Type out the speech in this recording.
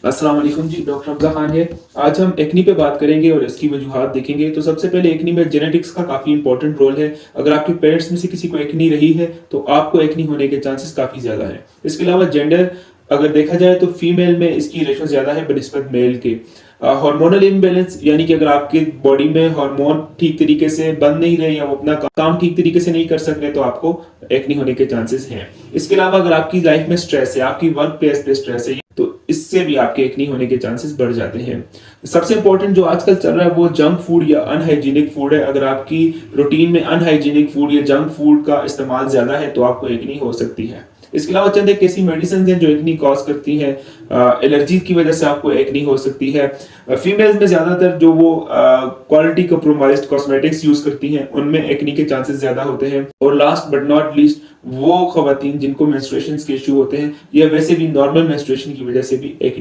अस्सलाम वालेकुम जी, डॉक्टर हमजा खान है। आज हम एक्नी पे बात करेंगे और इसकी वजूहात देखेंगे। तो सबसे पहले एक्नी में जेनेटिक्स का काफ़ी इंपॉर्टेंट रोल है। अगर आपके पेरेंट्स में से किसी को एक्नी रही है तो आपको एक्नी होने के चांसेस काफ़ी ज़्यादा हैं। इसके अलावा जेंडर अगर देखा जाए तो फीमेल में इसकी रेशो ज़्यादा है बनिस्बत मेल के। हार्मोनल इम्बैलेंस यानी कि अगर आपके बॉडी में हार्मोन ठीक तरीके से बन नहीं रहे या वो अपना काम ठीक तरीके से नहीं कर सक रहे तो आपको एक्नी होने के चांसेस हैं। इसके अलावा अगर आपकी लाइफ में स्ट्रेस है, आपकी वर्क प्लेस पे स्ट्रेस है, तो इससे भी आपके एक्नी होने के चांसेस बढ़ जाते हैं। सबसे इंपॉर्टेंट जो आजकल चल रहा है वो जंक फूड या अनहाइजीनिक फूड है। अगर आपकी रूटीन में अनहाइजीनिक फूड या जंक फूड का इस्तेमाल ज्यादा है तो आपको एक्नी हो सकती है। इसके अलावा चंद एक ऐसी मेडिसिन हैं जो एक्नी कॉज करती हैं। एलर्जी की वजह से आपको एक्नी हो सकती है। फीमेल्स में ज्यादातर जो वो क्वालिटी कंप्रोमाइज्ड कॉस्मेटिक्स यूज करती हैं उनमें एक्नी के चांसेस ज्यादा होते हैं। और लास्ट बट नॉट लीस्ट वो खवातीन जिनको मेंस्ट्रुएशन के इश्यू होते हैं या वैसे भी नॉर्मल मेंस्ट्रुएशन की वजह से भी एक्नी